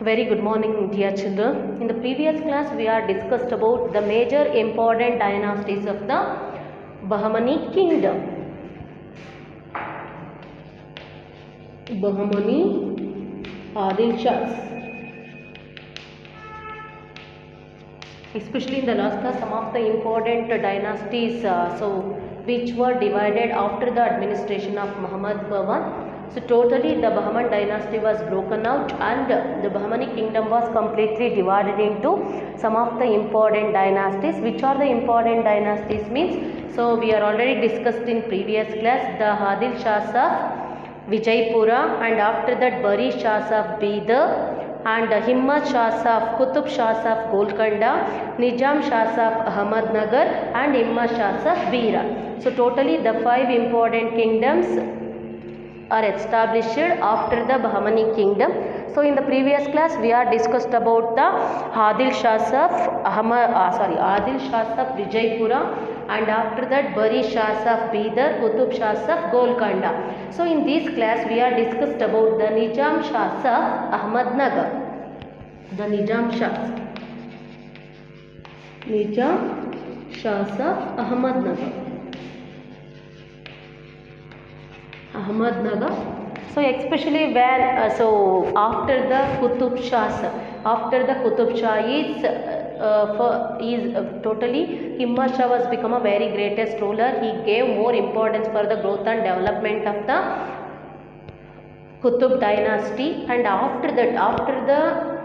Very good morning, dear children. In the previous class, we are discussed about the major important dynasties of the Bahmani kingdom. Bahmani Adil Shahs. Especially in the last class, some of the important dynasties which were divided after the administration of Muhammad Bawan. So totally the Bahman dynasty was broken out and the Bahmani kingdom was completely divided into some of the important dynasties. Which are the important dynasties means? So we are already discussed in previous class the Adil Shahs of Vijaypura, and after that Bari Shahs of Bidar, and Himmat Shahs of Qutub Shahs of Golconda, Nizam Shahs of Ahmednagar, and Himmat Shahs of Beera. So totally the 5 important kingdoms are established after the Bahmani kingdom. So in the previous class we are discussed about the Adil Shahs of Adil Shahs of Vijaypura, and after that Bari Shahs of Bidar, Qutub Shahs of Golconda. So in this class we are discussed about the Nizam Shahs of Ahmednagar. The Nizam Shahs of Ahmednagar. So especially when after the Qutub Shah is totally Himmat Shah was become a very greatest ruler. He gave more importance for the growth and development of the Qutub dynasty, and after the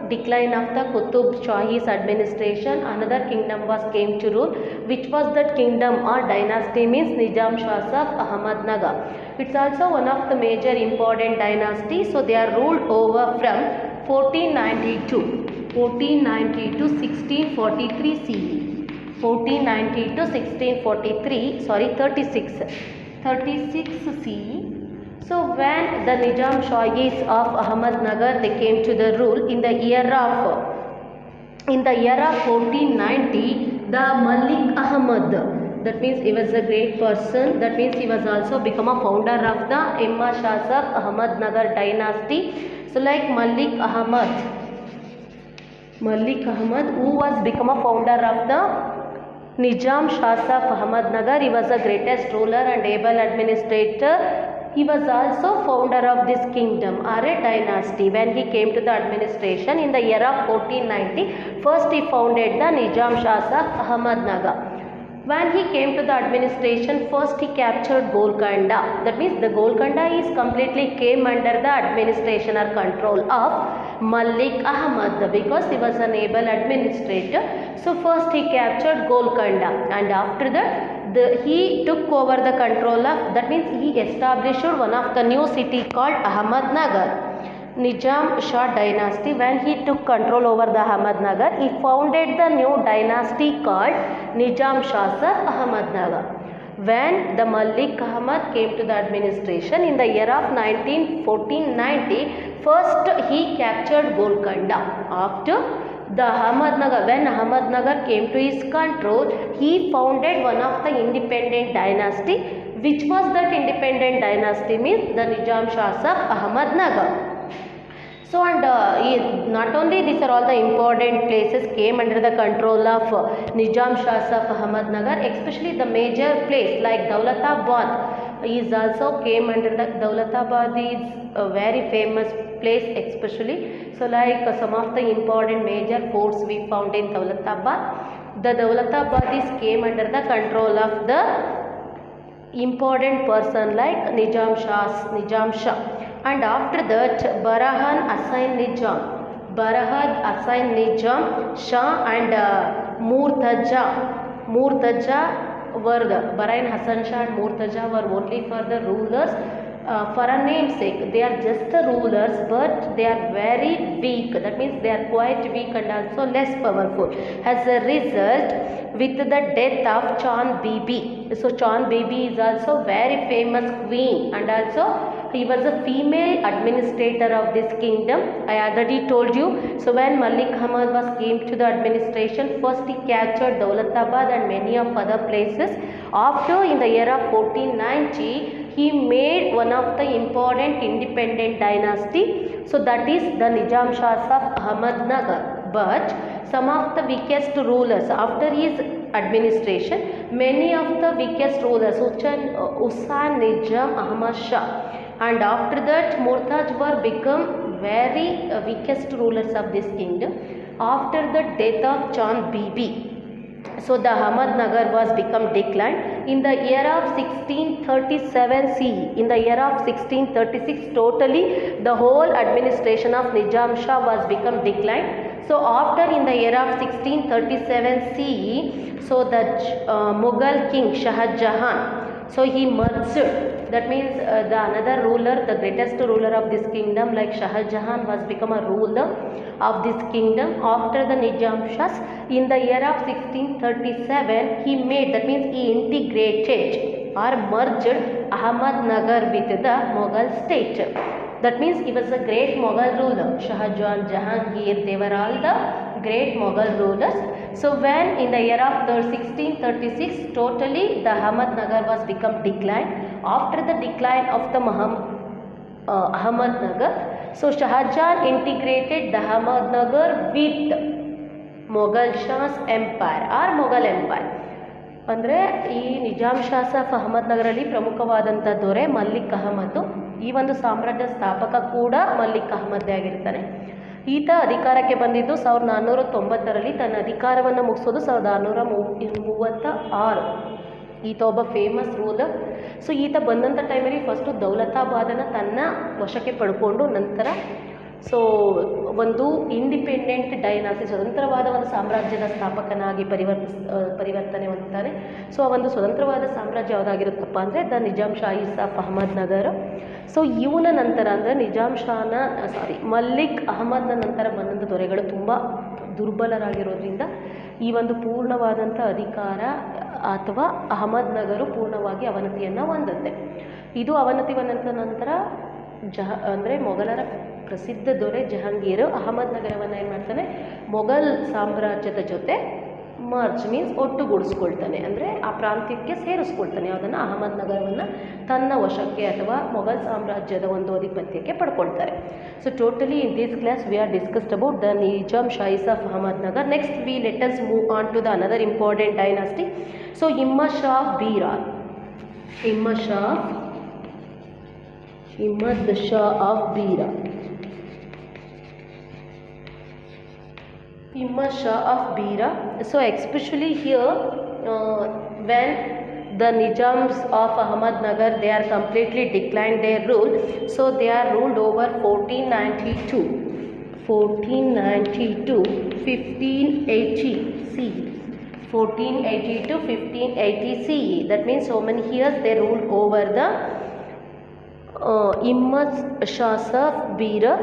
decline of the Qutub Shahi's administration, another kingdom came to rule. Which was that kingdom or dynasty means Nizam Shahs of Ahmednagar. It's also one of the major important dynasties. So they are ruled over from 1490 to 1643 CE. 1490 to 36 CE. So when the Nizam Shahis of Ahmednagar they came to the rule in the year of 1490, the Malik Ahmad, that means he was a great person, that means he was also become a founder of the Himmat Shahs of Ahmednagar dynasty. So like Malik Ahmad who was become a founder of the Nizam Shahs of Ahmednagar. He was the greatest ruler and able administrator. He was also founder of this kingdom or a dynasty. When he came to the administration in the year of 1490, first he founded the Nizam Shahs of Ahmednagar. When he came to the administration, first he captured Golconda. That means the Golconda is completely came under the administration or control of Malik Ahmad because he was an able administrator. So first he captured Golconda, and after that he took over the control of, that means he established one of the new city called Ahmednagar. Nizam Shah dynasty, when he took control over the Ahmednagar, he founded the new dynasty called Nizam Shahs of Ahmednagar. When the Malik Ahmad came to the administration in the year of 1490, first he captured Golconda. After the Ahmednagar, when Ahmednagar came to his control, he founded one of the independent dynasty. Which was that independent dynasty means the Nizam Shahs of Ahmednagar. So and not only these are all the important places came under the control of Nizam Shahs of Ahmednagar, especially the major place like Daulatabad is also came under the, Daulatabad is a very famous place especially. So like some of the important major forts we found in Daulatabad. The Daulatabad is came under the control of the important person like Nizam Shah. And after that Barahan assigned Nizam Shah and Murtaja were the Barahan Hassan Shah and Murtaja were only for the rulers. For a namesake, they are just the rulers, but they are very weak. That means they are quite weak and also less powerful. As a result, with the death of Chand Bibi, so Chand Bibi is also very famous queen, and also he was a female administrator of this kingdom. I already told you. So when Malik Ahmad came to the administration, first he captured Daulatabad and many of other places. After in the year of 1490, he made one of the important independent dynasty. So that is the Nizam Shahs of Ahmednagar. But some of the weakest rulers after his administration, many of the weakest rulers, Husain Nizam Ahmad Shah, and after that Murtaj were become very weakest rulers of this kingdom. After the death of Chand Bibi, so the Ahmednagar was become declined in the year of 1637 CE. In the year of 1636, totally the whole administration of Nizam Shah was become declined. So after in the year of 1637 CE, so the Mughal king Shah Jahan, so he merged. That means the another ruler, the greatest ruler of this kingdom, like Shah Jahan, was become a ruler of this kingdom after the Nizam Shahs. In the year of 1637, he made, that means he integrated or merged Ahmednagar with the Mughal state. That means he was a great Mughal ruler. Shah Jahan, Jahangir, they were all the great Mughal rulers. So when in the year of 1636, totally the Ahmednagar was become declined. After the decline of the Ahmednagar, so Shah Jahan integrated the Ahmednagar with Mughal Shah's empire or Mughal empire. ಅಂದರೆ ಈ Nizam ಶಾಸ್ of ಅಹಮದ್ನಗರಲ್ಲಿ ಪ್ರಮುಖವಾದಂಥ ದೊರೆ ಮಲ್ಲಿಕ್ ಅಹಮದ್. ಈ ಒಂದು ಸಾಮ್ರಾಜ್ಯ ಸ್ಥಾಪಕ ಕೂಡ ಮಲ್ಲಿಕ್ ಅಹಮದ್ದೇ ಆಗಿರ್ತಾನೆ. ಈತ ಅಧಿಕಾರಕ್ಕೆ ಬಂದಿದ್ದು 1490ರಲ್ಲಿ, ತನ್ನ ಅಧಿಕಾರವನ್ನು ಮುಗಿಸೋದು 1436. ಈತ ಒಬ್ಬ ಫೇಮಸ್ ರೂಲರ್. ಸೊ ಈತ ಬಂದಂಥ ಟೈಮಲ್ಲಿ ಫಸ್ಟು ದೌಲತಾಬಾದನ್ನು ತನ್ನ ವಶಕ್ಕೆ ಪಡ್ಕೊಂಡು ನಂತರ ಸೊ ಒಂದು ಇಂಡಿಪೆಂಡೆಂಟ್ ಡೈನಾಸ್ಟಿ, ಸ್ವತಂತ್ರವಾದ ಒಂದು ಸಾಮ್ರಾಜ್ಯದ ಸ್ಥಾಪಕನಾಗಿ ಪರಿವರ್ತನೆ ಹೊಂದುತ್ತಾನೆ. ಸೊ ಆ ಒಂದು ಸ್ವತಂತ್ರವಾದ ಸಾಮ್ರಾಜ್ಯ ಯಾವುದಾಗಿರುತ್ತಪ್ಪ ಅಂದರೆ the Nizam Shahis of Ahmadnagar. So ಇವನ ನಂತರ ಅಂದರೆ ಮಲ್ಲಿಕ್ ಅಹಮದ್ನ ನಂತರ ಬಂದಂಥ ದೊರೆಗಳು ತುಂಬ ದುರ್ಬಲರಾಗಿರೋದ್ರಿಂದ ಈ ಒಂದು ಪೂರ್ಣವಾದಂಥ ಅಧಿಕಾರ ಅಥವಾ ಅಹಮದ್ನಗರು ಪೂರ್ಣವಾಗಿ ಅವನತಿಯನ್ನು ಹೊಂದುತ್ತೆ. ಇದು ಅವನತಿ ಹೊಂದಂಥ ನಂತರ ಅಂದರೆ ಮೊಘಲರ ಪ್ರಸಿದ್ಧ ದೊರೆ ಜಹಾಂಗೀರ್ ಅಹಮದ್ನಗರವನ್ನು ಏನು ಮಾಡ್ತಾನೆ, ಮೊಘಲ್ ಸಾಮ್ರಾಜ್ಯದ ಜೊತೆ ಮರ್ಜ್ ಮೀನ್ಸ್ ಒಟ್ಟುಗೂಡಿಸ್ಕೊಳ್ತಾನೆ, ಅಂದರೆ ಆ ಪ್ರಾಂತ್ಯಕ್ಕೆ ಸೇರಿಸ್ಕೊಳ್ತಾನೆ. ಯಾವುದನ್ನು ಅಹಮದ್ನಗರವನ್ನು ತನ್ನ ವಶಕ್ಕೆ ಅಥವಾ ಮೊಘಲ್ ಸಾಮ್ರಾಜ್ಯದ ಒಂದು ಅಧಿಪತ್ಯಕ್ಕೆ ಪಡ್ಕೊಳ್ತಾರೆ. So totally in this class we are discussed about the Nizam Shahis of Ahmadnagar. Next we let us move on to the another important dynasty. So Imad Shah of Berar. Imad Shah of Berar. Imad Shah of Berar. So especially here when the Nizams of Ahmednagar, they are completely declined their rule. So they are ruled over 1492 1580 CE. 1480 to 1580 CE. That means so many years they ruled over the Imad Shahs of Berar.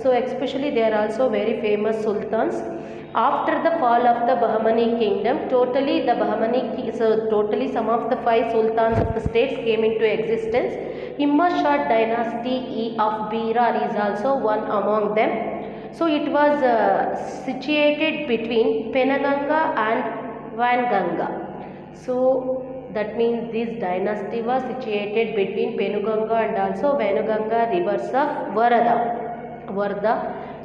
So especially they are also very famous sultans. After the fall of the Bahmani kingdom, totally some of the 5 sultans of the states came into existence. Imad Shah dynasty of Berar is also one among them. So it was situated between Penaganga and Vanganga. So that means this dynasty was situated between Penuganga and also Venuganga rivers of Varda,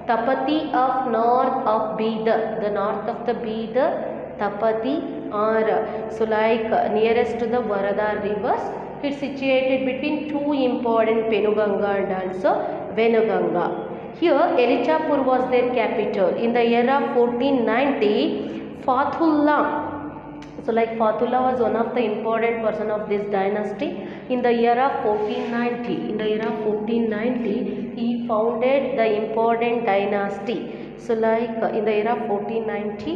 Tapati of north of Bidar, the north of the Bidar, Tapati, or so like nearest to the Varda rivers. It's situated between 2 important Penuganga and also Venuganga. Here Elichapur was their capital. In the year of 1490, Fathullah, so like Fathullah was one of the important person of this dynasty. In the year of 1490, he founded the important dynasty. So like in the year of 1490,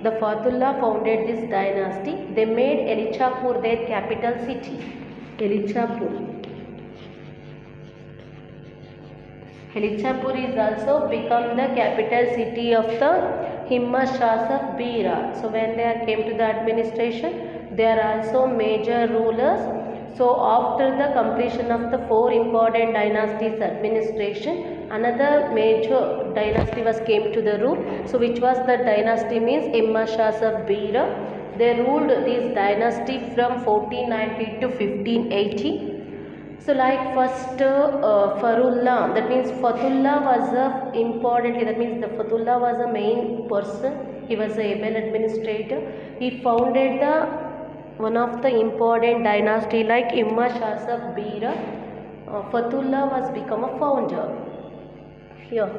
the Fathullah founded this dynasty. They made Elichapur their capital city. Elichapur is also become the capital city of the Imad Shahs of Berar. So when they came to the administration, they are also major rulers. So after the completion of the 4 important dynasties administration, another major dynasty came to the rule. So which was the dynasty means Imad Shahs of Berar. They ruled this dynasty from 1490 to 1580. So like first Farullah, that means Fatullah was importantly, that means the Fatullah was a main person. He was a able administrator. He founded the one of the important dynasty like Imma Shasaf Bira. Fatullah was become a founder. Here.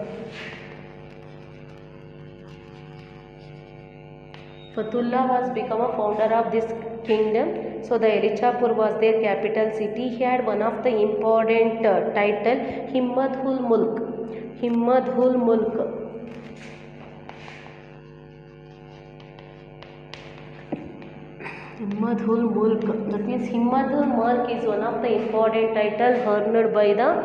Fatullah was become a founder of this kingdom. So the Erichapur was their capital city. He had one of the important title, Himmadhul Mulk. Himmadhul Mulk. Himmadhul Mulk. That means Himmadhul Mulk is one of the important title earned by the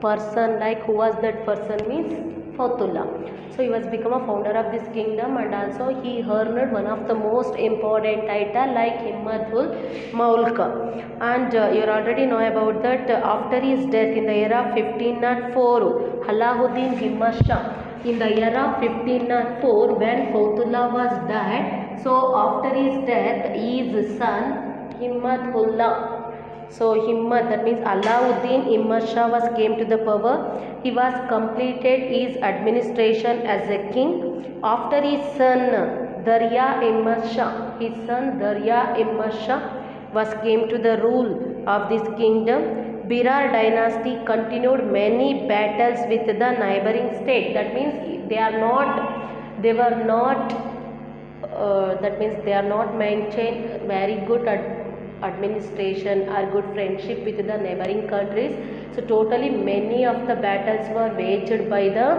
person. Like who was that person means Fatullah. So he was become a founder of this kingdom, and also he earned one of the most important title like Himmadhul Mulk. And you already know about that. After his death in the year of 1504, Alauddin Himmad Shah. In the year of 1504, when Fatullah was died, so after his death, his son Himmadullah. So Himmad, that means Alauddin Himmad Shah was came to the power. He was completed his administration as a king. After his son Darya Himmad Shah, his son Darya Himmad Shah was came to the rule of this kingdom. Birar dynasty continued many battles with the neighboring state. That means that means they are not maintained very good administration or good friendship with the neighboring countries. So totally many of the battles were waged by the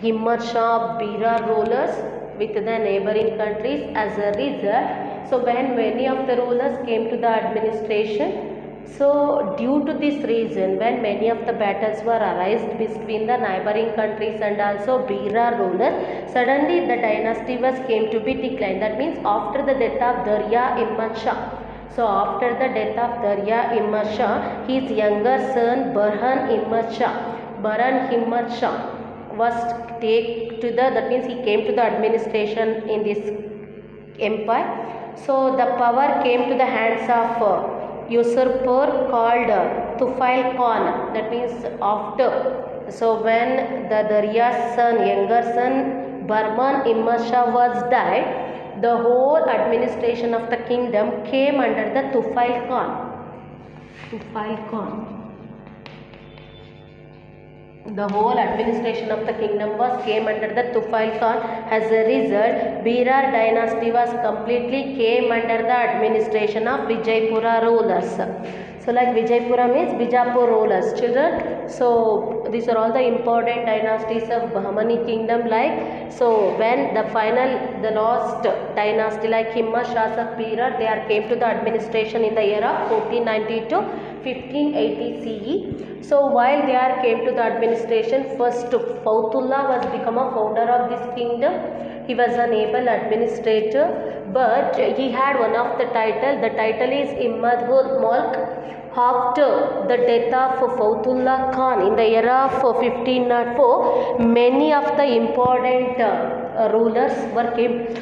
Himmad Shah Birar rulers with the neighboring countries. As a result, so when many of the rulers came to the administration, so due to this reason, when many of the battles were arised between the neighboring countries and also Birar rulers, suddenly the dynasty was came to be declined. That means after the death of Darya Himmad Shah. So after the death of Darya Himmad Shah, his younger son Burhan Himmad Shah was take to the, that means he came to the administration in this empire. So the power came to the hands of usurper called Tufail Khan. That means after, so when the Darya's son, younger son Burhan Himmad Shah was died, the whole administration of the kingdom came under the Tufail Khan. The whole administration of the kingdom came under the Tufail Khan. As a result, Birar dynasty was completely came under the administration of Vijaypura rulers. So like Vijaypura means Bijapur rulers, children. So these are all the important dynasties of Bahmani kingdom. Like, so when the last dynasty like Himmad Shahs of Birar, they are came to the administration in the year of 1490 to 1580 CE. So while they are came to the administration, first Fatullah was become a founder of this kingdom. He was an able administrator, but he had one of the title. The title is Himmadhul Mulk. After the death of Fatullah Khan in the year of 1504, many of the important rulers were came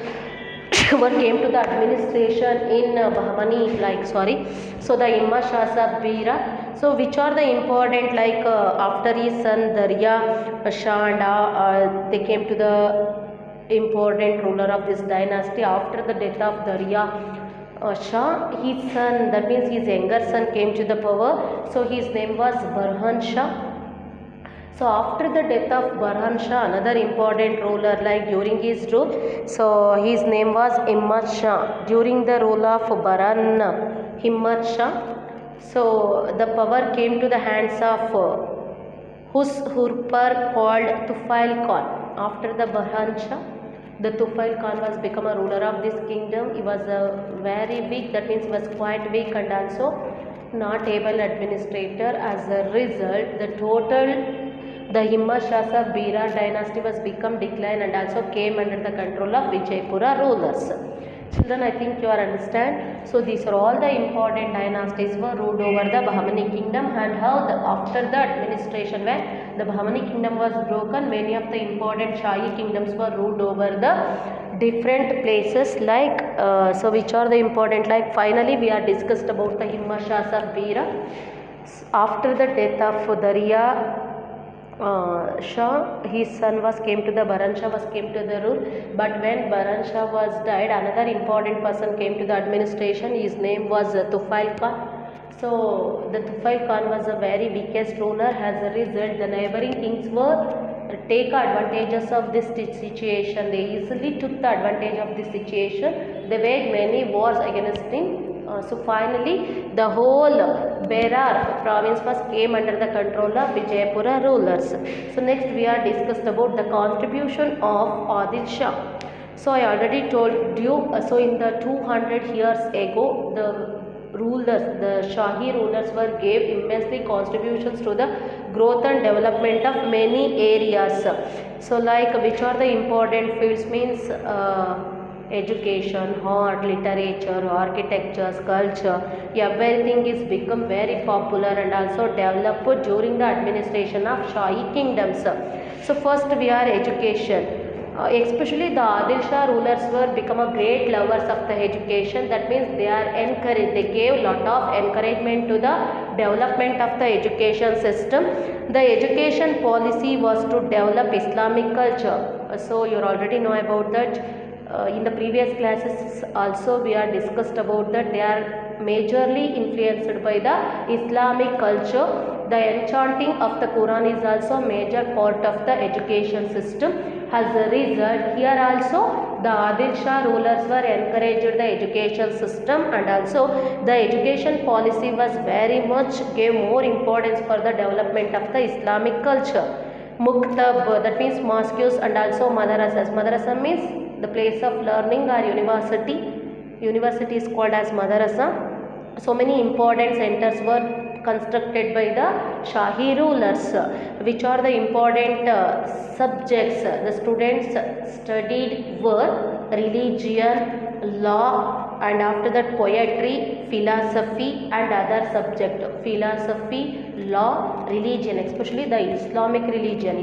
to the administration in Bahmani, so the Himmad Shahs of Bira. So which are the important, like after his son Darya Shah and they came to the important ruler of this dynasty. After the death of Darya Shah, his son, that means his younger son, came to the power. So his name was Burhan Shah. So after the death of Burhan Shah, another important ruler, like during his rule, so his name was Himmad Shah. During the rule of Burhan Himmad Shah, so the power came to the hands of usurper called Tufail Khan. After the Burhan Shah, the Tufail Khan was become a ruler of this kingdom. He was very weak, that means he was quite weak and also not able administrator. As a result, the Himmad Shahs of Birar dynasty was become declined and also came under the control of Vijaypura rulers. Children, I think you are understand. So these are all the important dynasties were ruled over the Bahmani kingdom, and how after the administration, when the Bahmani kingdom was broken, many of the important Shahi kingdoms were ruled over the different places. Like so which are the important, like finally we are discussed about the Himmad Shahs of Bira. After the death of Daria Shah, his son was came to the Baran Shah was came to the rule. But when Baran Shah was died, another important person came to the administration. His name was Tufail Khan. So the Tufail Khan was a very weakest ruler. As a result, the neighboring kings were take advantages of this situation. They easily took the advantage of this situation. They waged many wars against him. So finally, the whole Berar province was came under the control of Vijayapura rulers. So next we are discussed about the contribution of Adil Shah. So I already told you. So in the 200 years ago, the rulers, the Shahi rulers were gave immensely contributions to the growth and development of many areas. So like which are the important fields means education, art, literature, architecture, culture, everything is become very popular and also developed during the administration of Shahi kingdoms. So first we are education. Especially the Adil Shah rulers were become a great lovers of the education. That means they are encouraged. They gave lot of encouragement to the development of the education system. The education policy was to develop Islamic culture. So you already know about that. In the previous classes also we are discussed about that. They are majorly influenced by the Islamic culture. The enchanting of the Quran is also a major part of the education system. As a result, here also the Adil Shah rulers were encouraged the education system, and also the education policy was very much gave more importance for the development of the Islamic culture. Muktab, that means mosques, and also madrasas. Madrasa means the place of learning or university. University is called as madrasa. So many important centers were constructed by the Shahi rulers. Which are the important subjects the students studied were religion, law, and after that poetry, philosophy, and other subject. Philosophy, law, religion, especially the Islamic religion,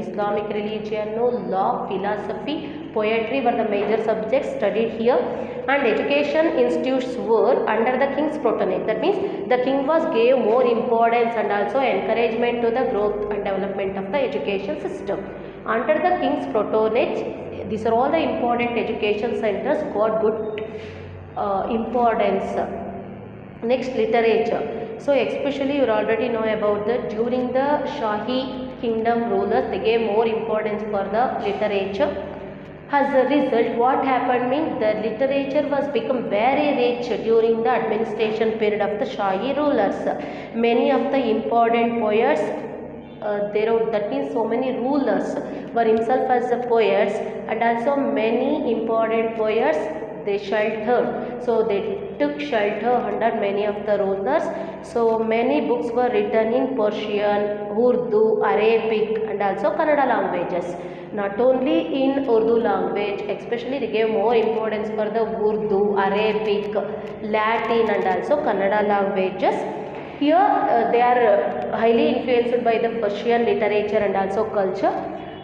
no, law, philosophy, poetry were the major subjects studied here. And education institutes were under the king's patronage. That means the king was gave more importance and also encouragement to the growth and development of the education system. Under the king's patronage, these are all the important education centers got good importance. Next, literature. So especially you already know about that during the Shahi kingdom rulers, they gave more importance for the literature. As a result, what happened means the literature was become very rich during the administration period of the Shahi rulers. Many of the important poets they wrote. That means so many rulers were himself as the poets, and also many important poets they sheltered. So they took shelter under many of the rulers. So many books were written in Persian, Urdu, Arabic, and also Kannada languages. Not only in Urdu language, especially they gave more importance for the Urdu, Arabic, Latin, and also Kannada languages. Here they are highly influenced by the Persian literature and also culture.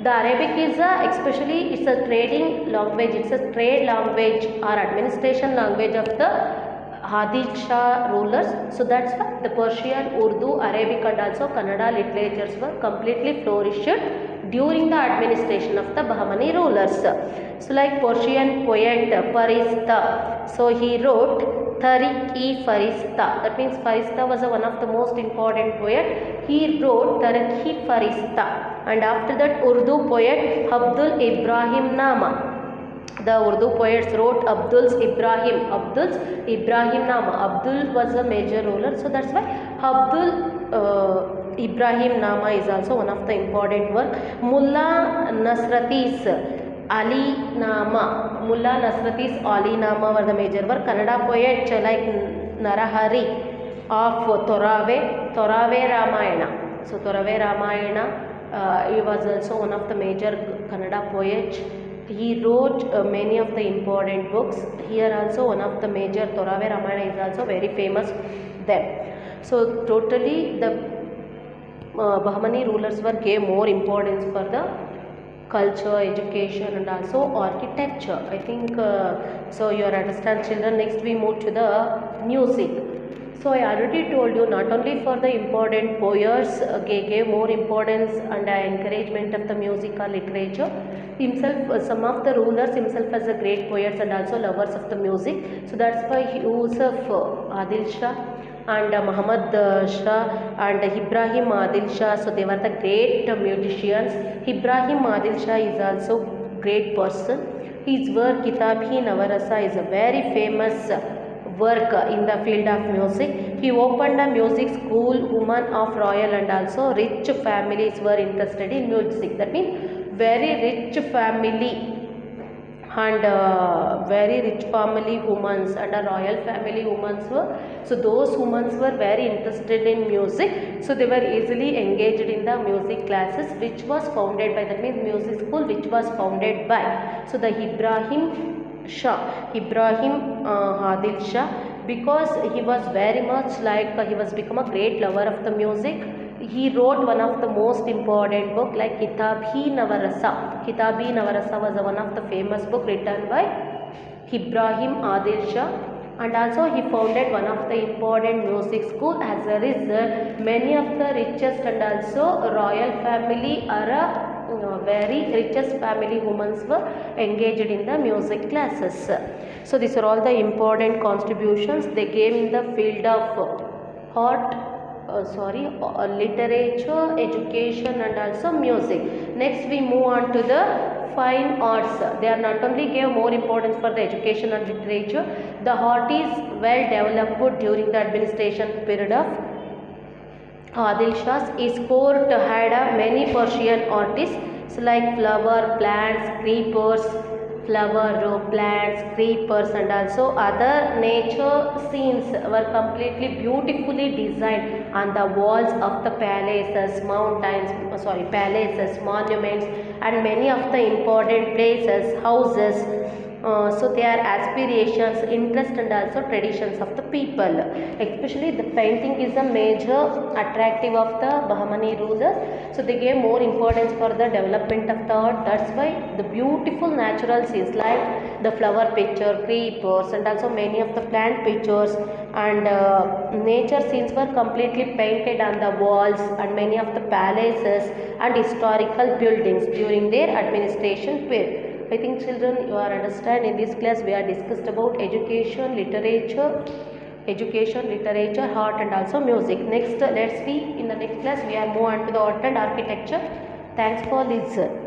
The Arabic is especially it's a trading language. It's a trade language or administration language of the Adil Shah rulers. So that's why the Persian, Urdu, Arabic, and also Kannada literatures were completely flourished during the administration of the Bahmani rulers. So like Persian poet Farista, so he wrote Tariq-i-Farista. That means Farista was one of the most important poet. He wrote Tariq-i-Farista. And after that, Urdu poet Abdul Ibrahim Nama. The Urdu poets wrote Abdul's Ibrahim Nama. Abdul was a major ruler, so that's why Abdul Ibrahim Nama is also one of the important work. Mullah Nasrati's Ali Nama were the major work. Kannada poet like Narahari of Torave Ramayana. So Torave Ramayana, he was also one of the major Kannada poets. He wrote many of the important books. Here also one of the major Torave Ramayana is also very famous there. So totally the Bahmani rulers were gave more importance for the culture, education, and also architecture. I think so you understand, children. Next we move to the music. So I already told you, not only for the important poets gave more importance and encouragement of the music or literature. Himself, some of the rulers himself as a great poets and also lovers of the music. So that's why Yusuf Adil Shah and Muhammad Shah and Ibrahim Adil Shah. So they were the great musicians. Ibrahim Adil Shah is also great person. His work Kitab-i Navarasa is a very famous work in the field of music. He opened a music school. Women of royal and also rich families were interested in music. That means very rich family and very rich family women and a royal family women were. So those women were very interested in music. So they were easily engaged in the music classes which was founded by, that means music school which was founded by, so the Ibrahim Adil Shah, because he was very much like he was become a great lover of the music. He wrote one of the most important book like Kitab-i Navarasa. Kitab-i Navarasa was one of the famous book written by Ibrahim Adil Shah, and also he founded one of the important music school. As a result, many of the richest and also royal family are very richest family women were engaged in the music classes. So these are all the important contributions they gave in the field of literature, education and also music. Next we move on to the fine arts. They are not only gave more importance for the education and literature, the art is well developed during the administration period of Adil Shah. His court had many Persian artists like flower, plants, creepers, and also other nature scenes were completely beautifully designed on the walls of the palaces, monuments, and many of the important places, houses. So they are aspirations, interest and also traditions of the people. Especially the painting is a major attractive of the Bahmani rulers. So they gave more importance for the development of the art. That's why the beautiful natural scenes like the flower picture, creepers and also many of the plant pictures and nature scenes were completely painted on the walls and many of the palaces and historical buildings during their administration period. I think children, you are understand in this class we are discussed about education, literature, art and also music. Next let's see in the next class we are move on to the art and architecture. Thanks for listening.